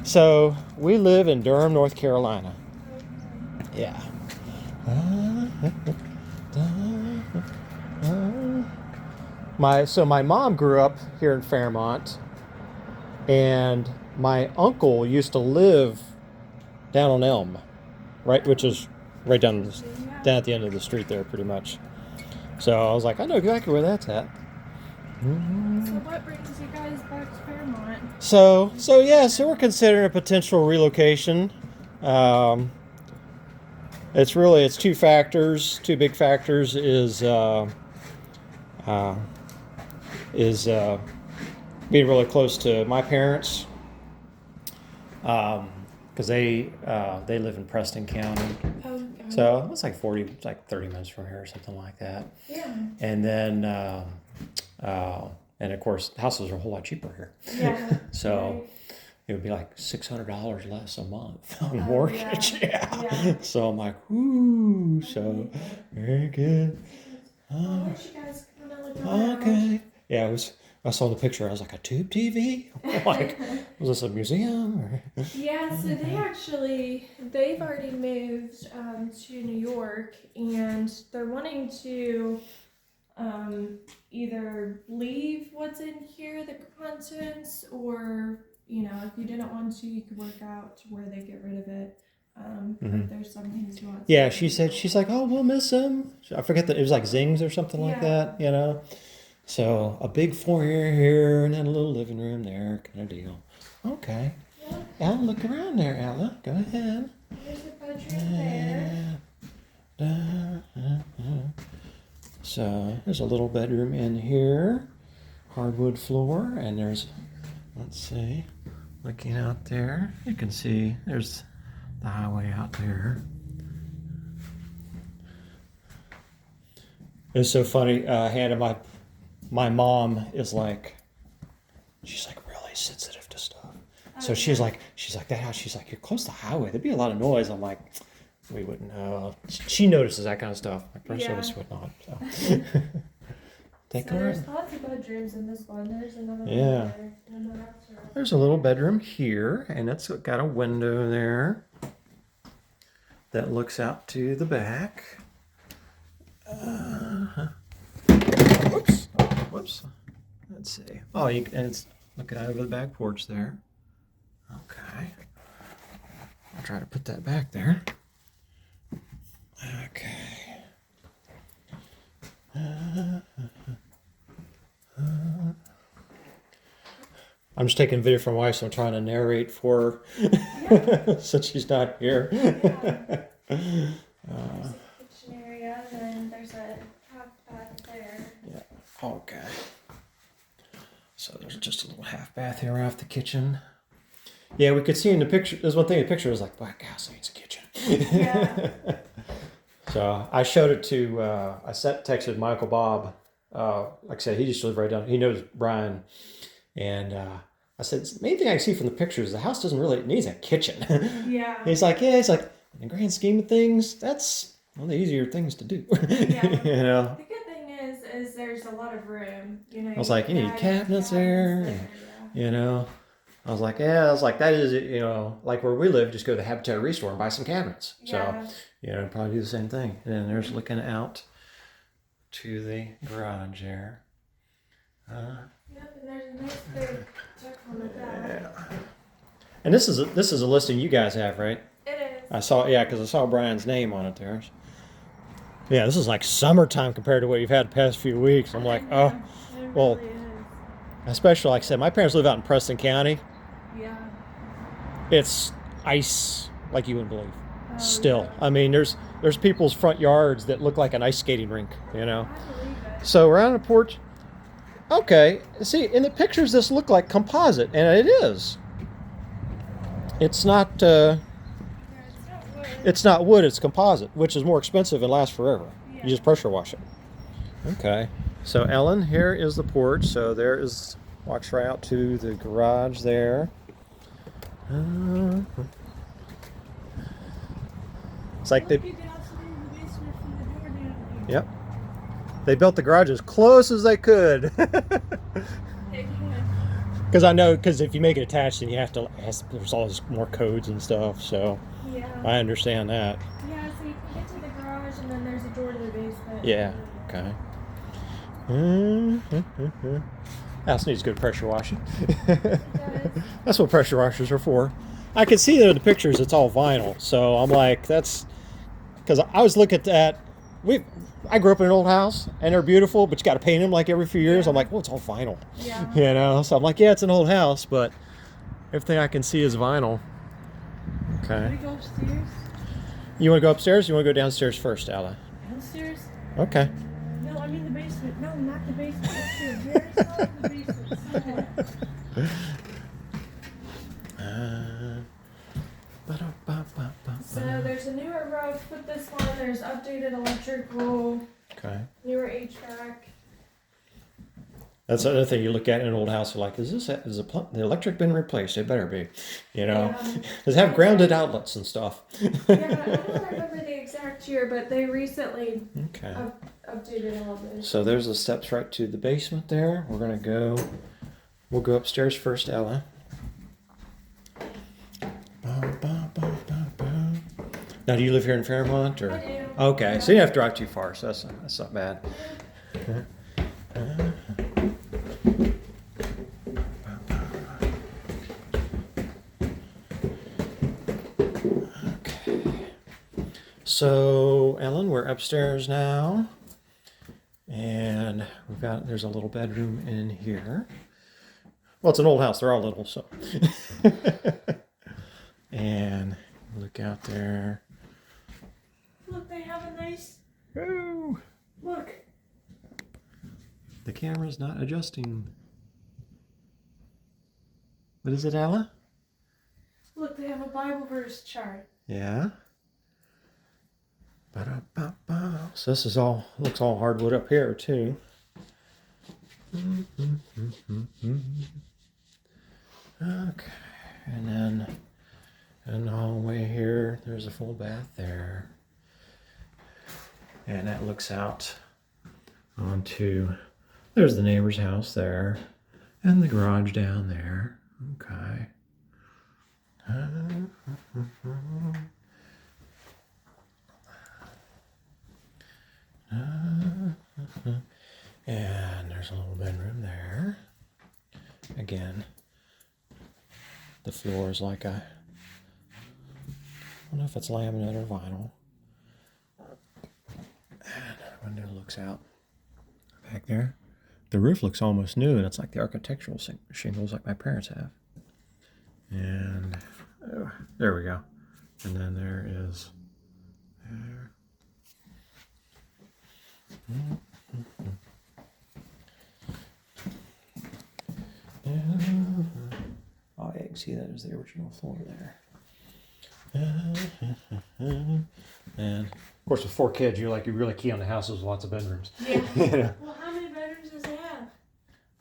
So we live in Durham, North Carolina. Yeah. My mom grew up here in Fairmont, and my uncle used to live down on Elm, right, which is right down at the end of the street there, pretty much. So I was like, I know exactly where that's at. So what brings you guys back to Fairmont? So we're considering a potential relocation. It's two factors. Two big factors is being really close to my parents, because they live in Preston County. Oh, okay. So it's like 30 minutes from here or something like that. Yeah. And then, and of course, houses are a whole lot cheaper here. Yeah. So Right. it would be like $600 less a month on mortgage. Yeah. So I'm like, ooh, so very good. I'll let you guys kind of look around. Okay. Yeah, I saw the picture. I was like, a tube TV? I'm like, was this a museum? Or? Yeah, so they've already moved to New York, and they're wanting to either leave what's in here, the contents, or, if you didn't want to, you could work out to where they get rid of it. If there's some things you want to. Yeah, she's like, oh, we'll miss them. I forget that it was like Zings or something like that, So a big foyer here and then a little living room there, kind of deal. Okay. Yeah. Ella, look around there, Ella. Go ahead. There's a bedroom there. So there's a little bedroom in here, hardwood floor, and there's, let's see, looking out there, you can see there's the highway out there. It's so funny. Hannah, my mom is like, she's like really sensitive to stuff. So she's like that house. She's like, you're close to the highway. There'd be a lot of noise. I'm like, we wouldn't know. She notices that kind of stuff. My rest of us would not. So. There's lots of bedrooms in this one. There's another one Yeah. there. There's a little bedroom here, and it's got a window there that looks out to the back. Whoops. Let's see. Oh, and it's looking out over the back porch there. Okay. I'll try to put that back there. Okay. I'm just taking video from my wife, so I'm trying to narrate for her since she's not here. There's a kitchen area, and then there's a half bath there. Yeah. Okay. So there's just a little half bath here off the kitchen. Yeah, we could see in the picture. There's one thing in the picture was like, black gas needs a kitchen. Yeah. So I showed it to. Texted Michael Bob. Like I said, he just lived right down. He knows Brian, and I said, the main thing I see from the pictures is the house doesn't really need a kitchen. Yeah. He's like, in the grand scheme of things, that's one of the easier things to do. Yeah. The good thing is there's a lot of room. I was like, you need cabinets there. And, I was like, that is, like where we live, just go to the Habitat Restore and buy some cabinets. Yeah. So, probably do the same thing. And then there's looking out to the garage there. Yep, and there's a nice big deck on the back. Yeah. And this is a listing you guys have, right? It is. I saw, because I saw Brian's name on it there. Yeah, this is like summertime compared to what you've had the past few weeks. I'm like, oh, It well, really is. especially like I said, my parents live out in Preston County. Yeah. It's ice like you wouldn't believe. Oh, Still, yeah. I mean, there's people's front yards that look like an ice skating rink. I believe it. So we're on the porch. Okay, see, in the pictures, this looked like composite, and it is. It's not. Yeah, it's not wood. It's not wood. It's composite, which is more expensive and lasts forever. Yeah. You just pressure wash it. Okay. So Ellen, here is the porch. So there is. Walks right out to the garage there. It's like they. You can also do the basement from the door down here. Yep. They built the garage as close as they could. They can. Because I know, because if you make it attached, then you have to, there's all this more codes and stuff. So Yeah. I understand that. Yeah, so you can get to the garage and then there's a door to the basement. Yeah. Okay. House needs good pressure washing. It does. That's what pressure washers are for. I can see that in the pictures it's all vinyl, so I'm like, that's because I was looking at that. I grew up in an old house and they're beautiful, but you got to paint them like every few years. Yeah. I'm like, well, it's all vinyl, Yeah. you know. So I'm like, yeah, it's an old house, but everything I can see is vinyl. Can Okay. we go upstairs? You want to go upstairs? Or you want to go downstairs first, Ella? Downstairs? Okay. No, I mean the basement. No, not the basement. Upstairs. Very small in the basement. Somewhere. So there's a newer roof with this one. There's updated electrical, Okay. newer HVAC. That's another thing you look at in an old house. You're like, is the electric been replaced? It better be. You know, Yeah. does it have grounded outlets and stuff? Yeah, I don't remember the exact year, but they recently Okay. updated all of this. So there's the steps right to the basement there. We'll go upstairs first, Ella. Now, do you live here in Fairmont, or? I do. Okay, so you don't have to drive too far, so that's not bad. Okay. So, Ellen, we're upstairs now, and there's a little bedroom in here. Well, it's an old house. They're all little, so. And look out there. Look, they have a nice. Oh, Look. the camera's not adjusting. What is it, Ella? Look, they have a Bible verse chart. Yeah. Ba-da-ba-ba. So this looks all hardwood up here too. Okay, and then in the hallway here, there's a full bath there, and that looks out onto. There's the neighbor's house there, and the garage down there. Okay. And there's a little bedroom there. Again, the floor is like I don't know if it's laminate or vinyl. And the window looks out back there. The roof looks almost new, and it's like the architectural shingles like my parents have. And there we go. And then there is there. Oh, yeah, you can see that is the original floor there. And of course, with 4 kids, you're really key on the houses with lots of bedrooms. Yeah. You know? Well, how many bedrooms does it have?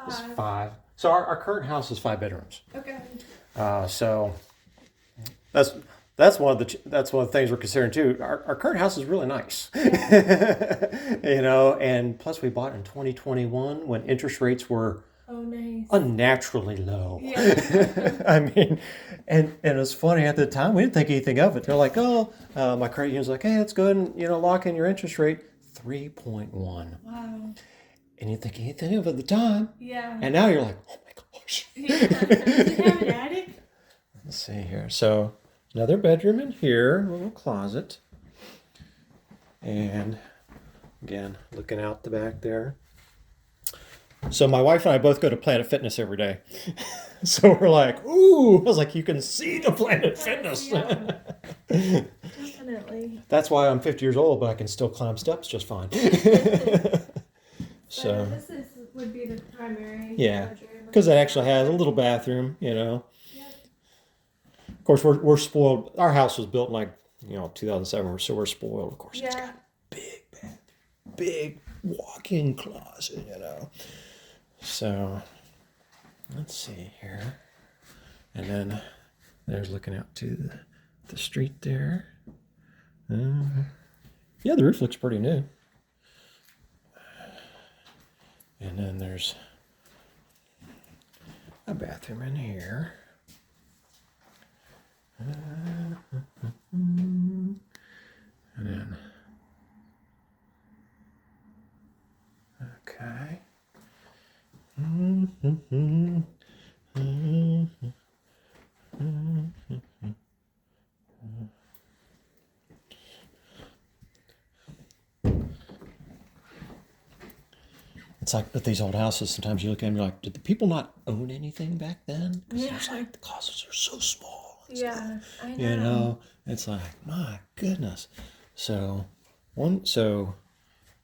It's 5. So our current house is 5 bedrooms. Okay. So that's one of the things we're considering too. Our current house is really nice, you know. And plus, we bought in 2021 when interest rates were nice. Unnaturally low. Yeah. I mean, and it was funny at the time. We didn't think anything of it. They're like, my credit union's like, hey, it's good, and lock in your interest rate 3.1. Wow. And you didn't think anything of it at the time. Yeah. And now you're like, oh my gosh. Yeah. Does it have an attic? Let's see here. So another bedroom in here, a little closet. And again, looking out the back there. So my wife and I both go to Planet Fitness every day. So we're like, ooh, I was like, you can see the Planet Fitness. Yeah. Definitely. That's why I'm 50 years old, but I can still climb steps just fine. So this would be the primary bedroom. Because it actually has a little bathroom, Yep. Of course, we're spoiled. Our house was built in 2007, so we're spoiled. Of course, it's got big bathroom, big walk-in closet, So let's see here, and then there's looking out to the street there. Yeah, the roof looks pretty new. And then there's a bathroom in here. And then, okay. It's like with these old houses, sometimes you look at them and you're like, did the people not own anything back then? Because it's like the closets are so small. Yeah, I know. You know, it's like, my goodness. So,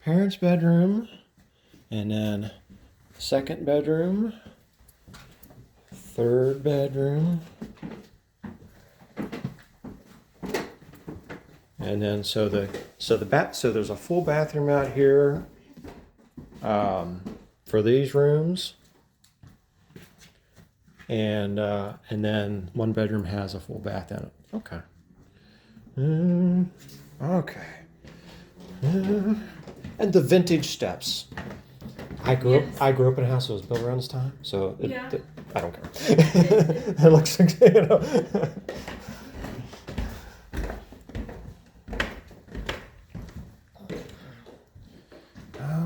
parents' bedroom, and then second bedroom, third bedroom, and then so there's a full bathroom out here for these rooms, and then one bedroom has a full bath in it. Okay. Okay. And the vintage steps. I grew up in a house that was built around this time, so I don't care. It looks like, you know.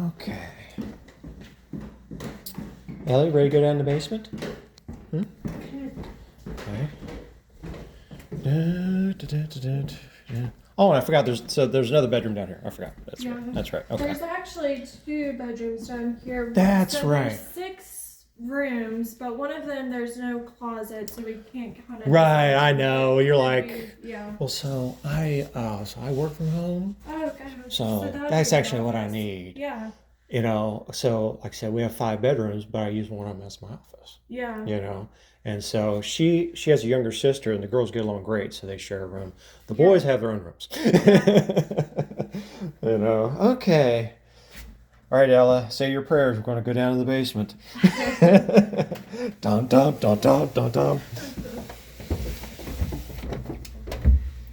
Okay. Ellie, ready to go down in the basement? Okay. Oh, and I forgot. There's another bedroom down here. I forgot. That's right. That's right. Okay. There's actually 2 bedrooms down here. That's right. There's 6 rooms, but one of them there's no closet, so we can't count it. Right. I know. You're like. Yeah. Well, so I work from home. Oh, gosh. So that's actually what I need. Yeah. You know. So like I said, we have 5 bedrooms, but I use one of them as my office. Yeah. You know. And so she has a younger sister, and the girls get along great, so they share a room. The boys have their own rooms. You know. Okay. All right, Ella, say your prayers. We're going to go down to the basement. Dum dum dum dum dum dum.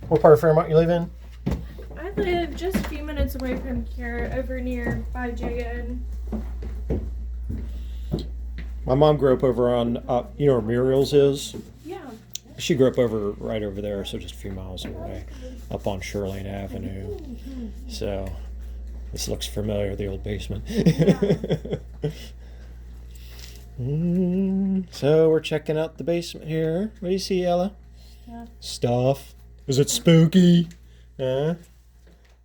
What part of Fairmont you live in? I live just a few minutes away from here, over near 5JN. My mom grew up over on, you know where Muriel's is? Yeah. She grew up right over there, so just a few miles away, up on Shirlane Avenue. So, this looks familiar, the old basement. So, we're checking out the basement here. What do you see, Ella? Stuff. Is it spooky? Huh?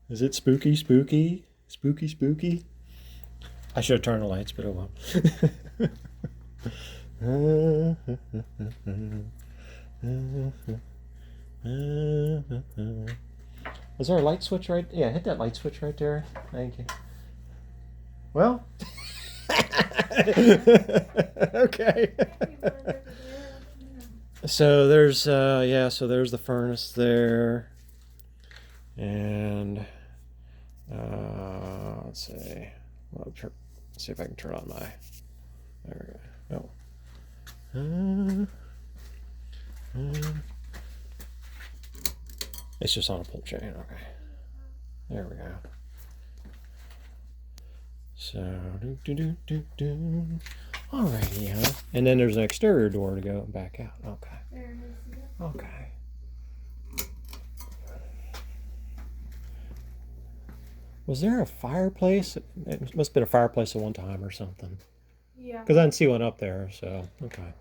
Is it spooky? Spooky? Spooky, spooky? I should have turned the lights, but oh well. Is there a light switch right? Yeah, hit that light switch right there. Thank you. Well. Okay. So there's so there's the furnace there, and let's see. Let's see if I can turn on my. There we go. It's just on a pull chain. Okay. There we go. So Alrighty, huh? And then there's an exterior door to go back out. Okay. Okay. Was there a fireplace? It must have been a fireplace at one time or something. Yeah. Because I didn't see one up there, so okay.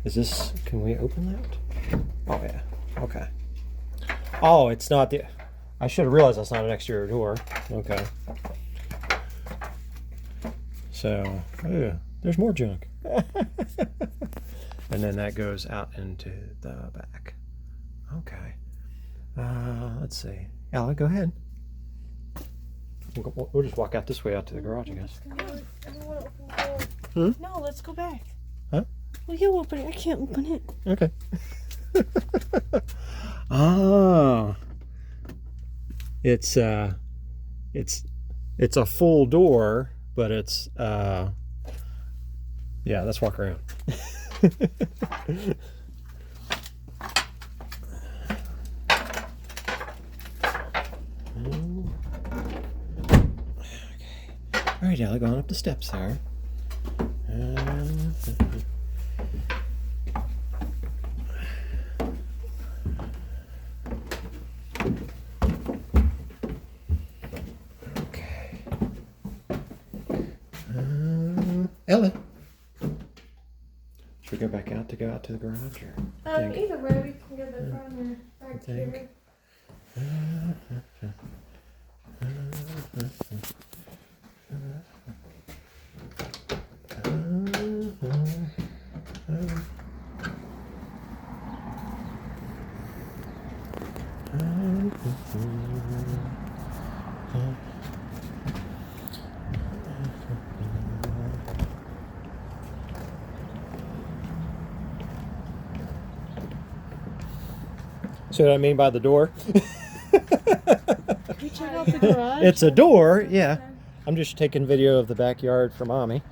Is this? Can we open that? Oh yeah. Okay. Oh, it's not the. I should have realized that's not an exterior door. Okay. So, there's more junk. And then that goes out into the back. Okay. Let's see. Ella, go ahead. We'll just walk out this way out to the garage, I guess. I don't want to open the door. No, let's go back. Huh? Well, you open it. I can't open it. Okay. Oh. It's a full door, but it's yeah, let's walk around. right, Ella, going up the steps there. Okay. Ella. Should we go back out to the garage? Or think? Either way, we can go the front or back think. here. See what I mean by the door? Can we check out the garage? It's a door, yeah. I'm just taking video of the backyard for Mommy.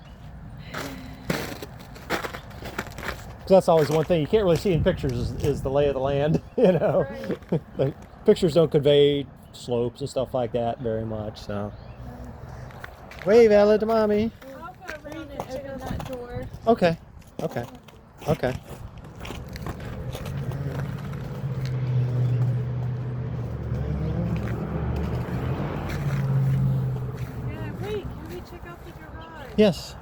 'Cause that's always one thing you can't really see in pictures is the lay of the land, you know. Right. The pictures don't convey slopes and stuff like that very much, so. Wave, Ella, to Mommy. I'll go around and open that door. Okay, okay, okay. Yeah, wait, can we check out the garage? Yes.